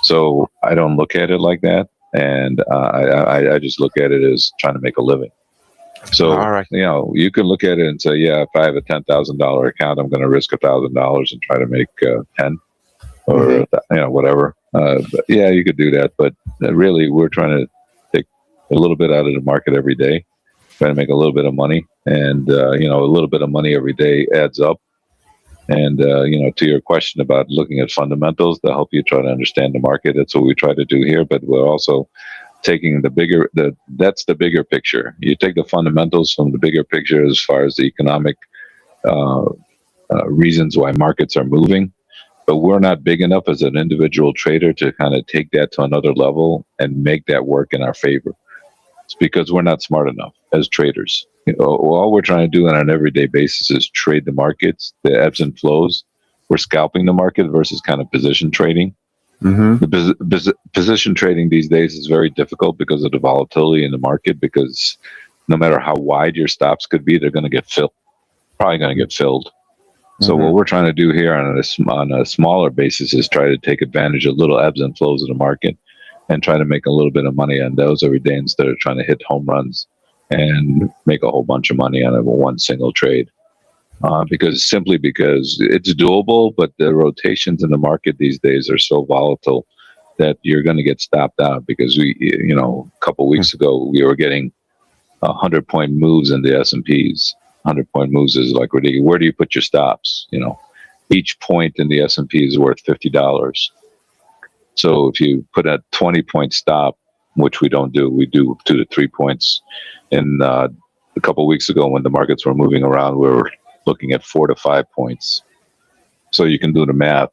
So I don't look at it like that, and I just look at it as trying to make a living. So All right. you can look at it and say, yeah, if I have a $10,000 account, I'm going to risk $1,000 and try to make 10 or whatever. But yeah, you could do that, but really, we're trying to take a little bit out of the market every day, trying to make a little bit of money, and a little bit of money every day adds up. And to your question about looking at fundamentals to help you try to understand the market, that's what we try to do here. But we're also taking that's the bigger picture. You take the fundamentals from the bigger picture as far as the economic reasons why markets are moving, but we're not big enough as an individual trader to kind of take that to another level and make that work in our favor. It's because we're not smart enough as traders. All we're trying to do on an everyday basis is trade the markets, the ebbs and flows. We're scalping the market versus kind of position trading. The position trading these days is very difficult because of the volatility in the market, because no matter how wide your stops could be, they're going to get filled, probably going to get filled. So what we're trying to do here on a smaller basis is try to take advantage of little ebbs and flows of the market and try to make a little bit of money on those every day instead of trying to hit home runs and make a whole bunch of money on one single trade. Because it's doable, but the rotations in the market these days are so volatile that you're going to get stopped out. Because a couple weeks ago, we were getting 100-point moves in the S&Ps. 100-point moves is like ridiculous. Where do you put your stops? Each point in the S&P is worth $50. So if you put a 20-point stop, which we don't do, we do 2 to 3 points. And a couple of weeks ago, when the markets were moving around, we were looking at 4 to 5 points. So you can do the math.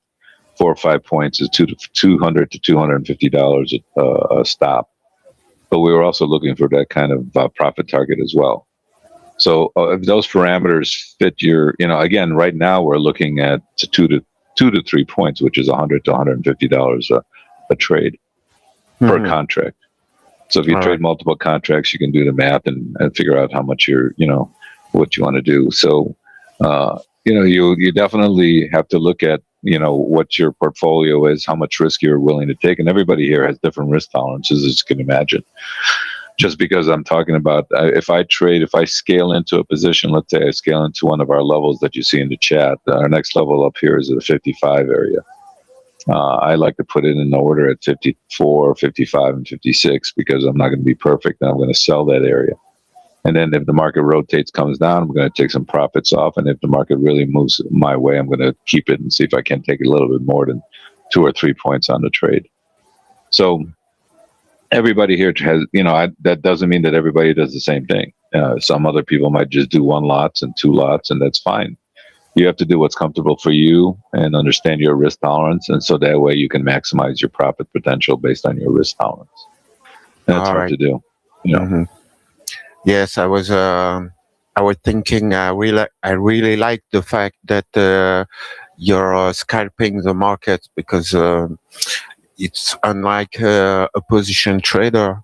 4 or 5 points is $200 to $250 a stop. But we were also looking for that kind of profit target as well. So if those parameters fit again, right now we're looking at 2 to 3 points, which is $100 to $150 a trade per contract. So if you trade multiple contracts, you can do the math and figure out how much what you want to do. So, you definitely have to look at, what your portfolio is, how much risk you're willing to take. And everybody here has different risk tolerances, as you can imagine. Just because I'm talking about, if I scale into a position, let's say I scale into one of our levels that you see in the chat, our next level up here is at the 55 area. I like to put it in order at 54, 55, and 56 because I'm not going to be perfect and I'm going to sell that area. And then if the market rotates, comes down, I'm going to take some profits off. And if the market really moves my way, I'm going to keep it and see if I can take a little bit more than 2 or 3 points on the trade. So everybody here has, that doesn't mean that everybody does the same thing. Some other people might just do 1 lots and 2 lots, and that's fine. You have to do what's comfortable for you and understand your risk tolerance. And so that way you can maximize your profit potential based on your risk tolerance. And that's hard to do. Yes, I was thinking, I really like the fact that you're scalping the market because it's unlike a position trader.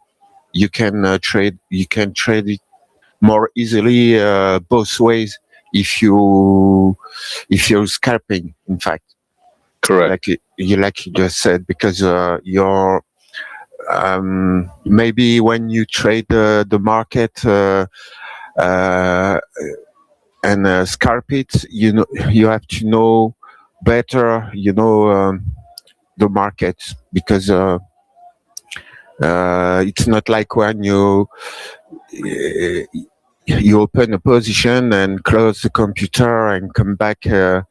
You can trade it more easily both ways if you're scalping, in fact. Correct. Like you just said, because you're maybe when you trade the market and scalp it, you have to know better, the market, because it's not like when you open a position and close the computer and come back a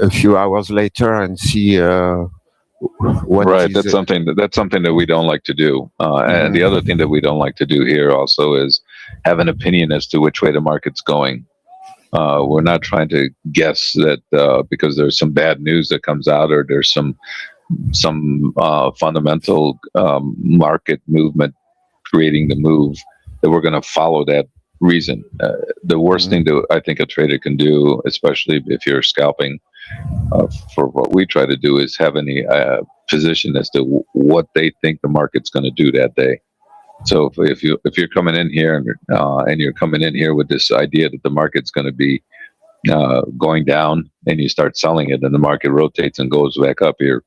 few hours later and see what Right. is. That's something that we don't like to do. And the Mhm. other thing that we don't like to do here also is have an opinion as to which way the market's going. We're not trying to guess that because there's some bad news that comes out, or there's some fundamental market movement creating the move, that we're going to follow that reason. The worst thing that I think a trader can do, especially if you're scalping, for what we try to do, is have any position as to what they think the market's going to do that day. So if you're coming in here and you're coming in here with this idea that the market's going to be going down, and you start selling it, and the market rotates and goes back up, you're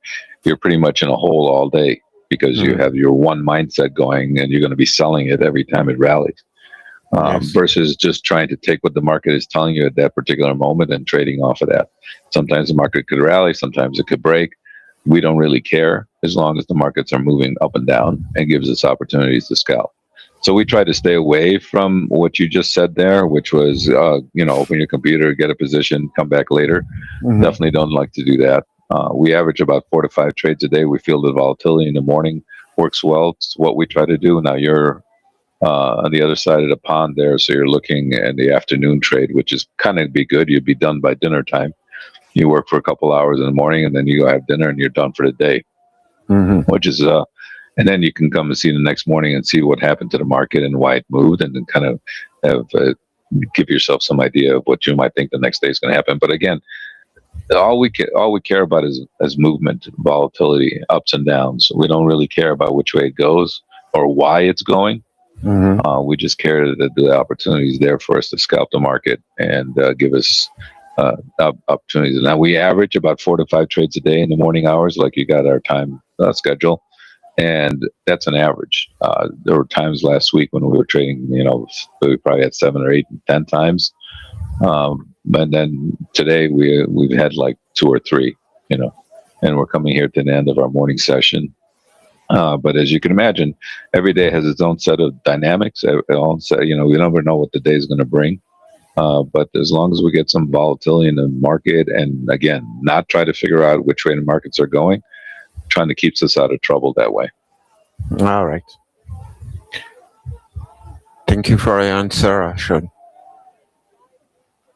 pretty much in a hole all day, because you have your one mindset going, and you're going to be selling it every time it rallies. Yes. Versus just trying to take what the market is telling you at that particular moment and trading off of that. Sometimes the market could rally, sometimes it could break. We don't really care, as long as the markets are moving up and down and gives us opportunities to scalp. So we try to stay away from what you just said there, which was, open your computer, get a position, come back later. Mhm. Definitely don't like to do that. We average about 4 to 5 trades a day. We feel the volatility in the morning works well. It's what we try to do. Now you're on the other side of the pond there, so you're looking at the afternoon trade, which is kind of be good. You'd be done by dinner time. You work for a couple hours in the morning, and then you go have dinner, and you're done for the day. Mhm. Which is and then you can come and see the next morning and see what happened to the market and why it moved, and then kind of have give yourself some idea of what you might think the next day is going to happen. But again, all we care about is movement, volatility, ups and downs. We don't really care about which way it goes or why it's going. Mhm. We just care that the opportunity is there for us to scalp the market and give us opportunities. Now we average about 4 to 5 trades a day in the morning hours, like you got our time schedule, and that's an average. There were times last week when we were trading, we probably had 7 or 8 and 10 times, and then today we've had like 2 or 3, and we're coming here to the end of our morning session. But as you can imagine, every day has its own set of dynamics. We never know what the day is going to bring. But as long as we get some volatility in the market, and again, not try to figure out which way the markets are going, trying to keep us out of trouble that way. All right. Thank you for your answer, Sean.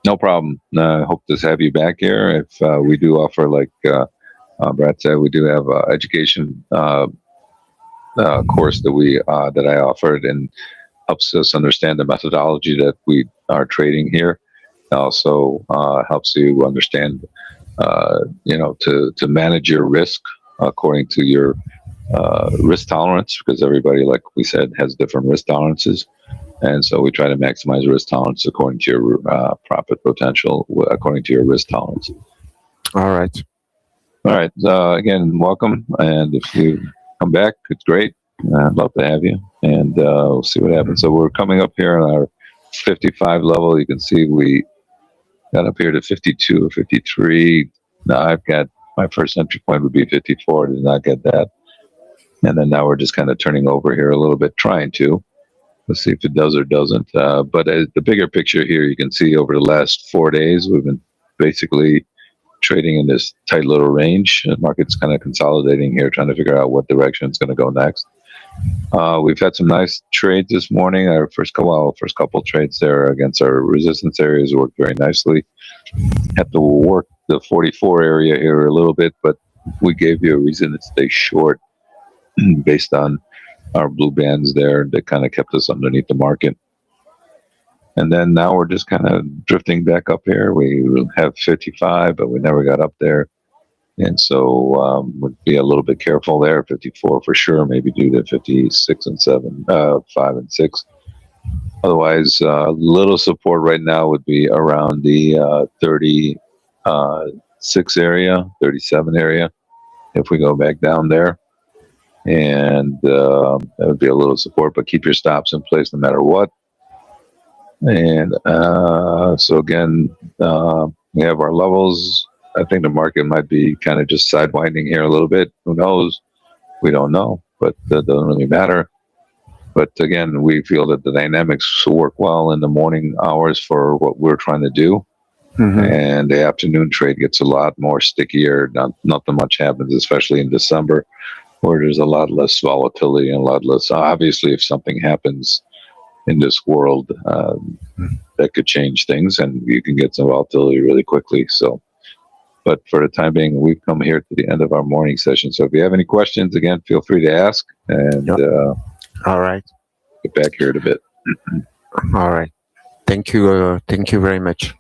No problem. I hope to have you back here. If we do offer, like Brad said, we do have education course that I offered, and helps us understand the methodology that we are trading here. It also helps you understand, to manage your risk according to your risk tolerance, because everybody, like we said, has different risk tolerances. And so we try to maximize risk tolerance according to your profit potential, according to your risk tolerance. All right. All right. Again, welcome. And if you come back, it's great. I'd love to have you, and we'll see what happens. So we're coming up here on our 55 level. You can see we got up here to 52 or 53. Now I've got my first entry point would be 54. Did not get that. And then now we're just kind of turning over here a little bit, trying to. Let's see if it does or doesn't. But the bigger picture here, you can see over the last 4 days, we've been basically trading in this tight little range. The market's kind of consolidating here, trying to figure out what direction it's going to go next. We've had some nice trades this morning. Our first couple trades there against our resistance areas worked very nicely. Had to work the 44 area here a little bit, but we gave you a reason to stay short based on our blue bands there that kind of kept us underneath the market. And then now we're just kind of drifting back up here. We have 55, but we never got up there. And so would be a little bit careful there. 54 for sure, maybe do to 56 and 7, 5 and 6. Otherwise, a little support right now would be around the 37 36 area, 37 area. If we go back down there, and that would be a little support, but keep your stops in place no matter what. And so again, we have our levels. I think the market might be kind of just sidewinding here a little bit. Who knows? We don't know, but that doesn't really matter. But again, we feel that the dynamics work well in the morning hours for what we're trying to do. And the afternoon trade gets a lot more stickier. Not that much happens, especially in December, where there's a lot less volatility and a lot less. Obviously, if something happens in this world, that could change things, and you can get some volatility really quickly. So, but for the time being, we've come here to the end of our morning session. So if you have any questions, again, feel free to ask, and All right. get back here in a bit. All right. Thank you. Thank you very much.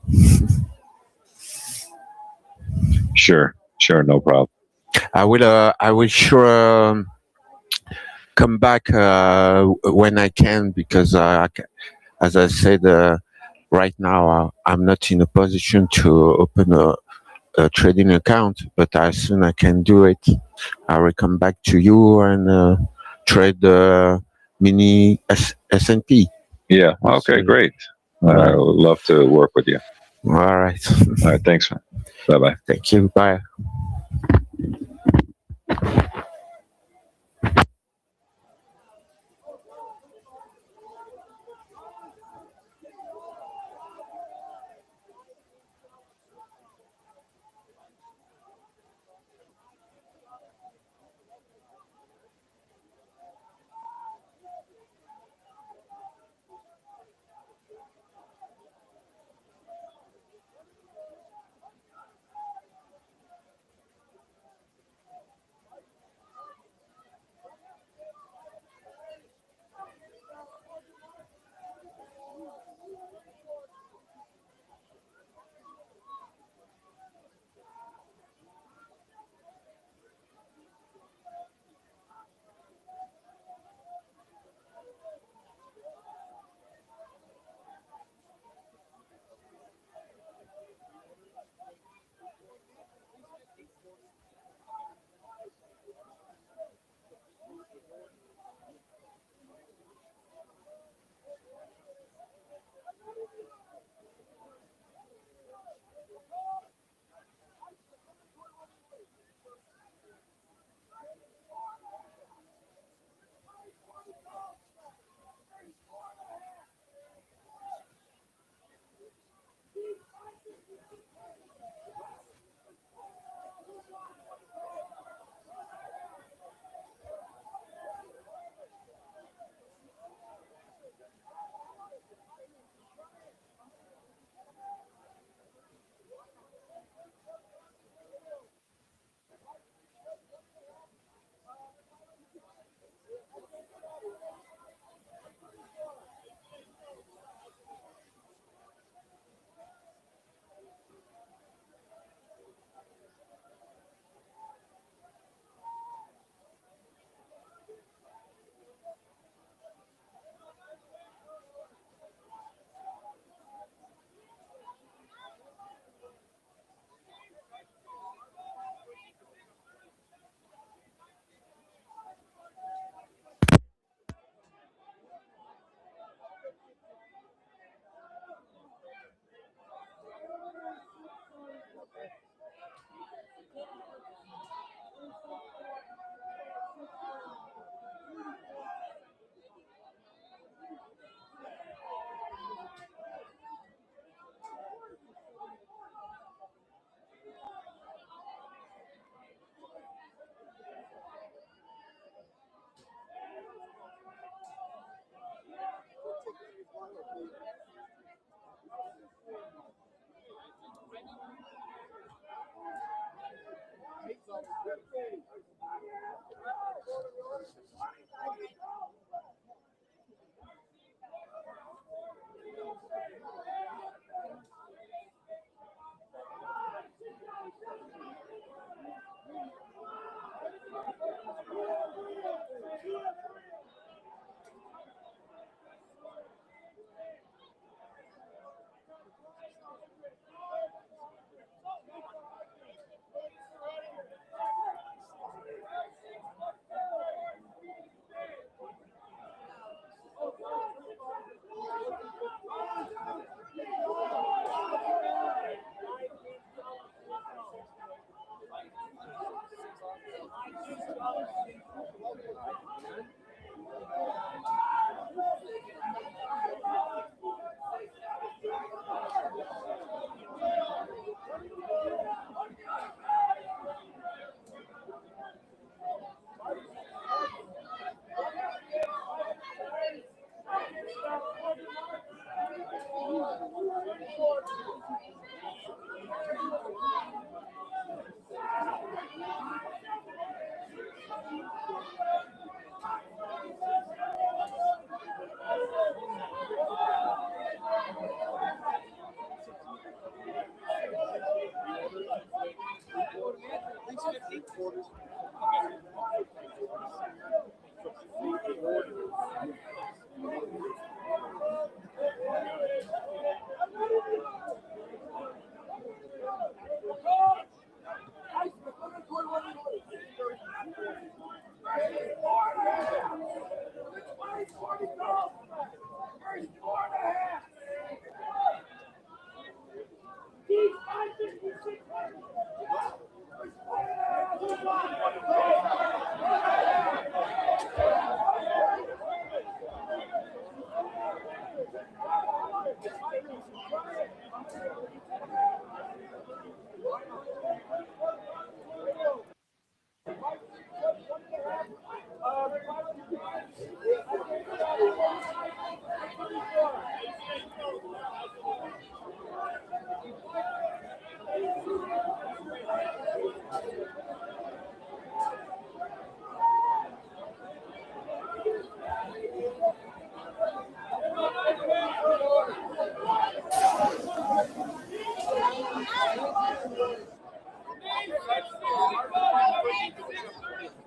Sure, no problem. I will sure come back when I can, because as I said, right now I'm not in a position to open a trading account, but as soon I can do it, I will come back to you and trade mini S&P. Yeah. Okay. Great. Right. I would love to work with you. All right. All right. Thanks, man. Bye bye. Thank you. Bye.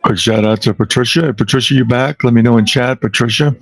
Quick shout out to Patricia. Patricia, you back? Let me know in chat, Patricia.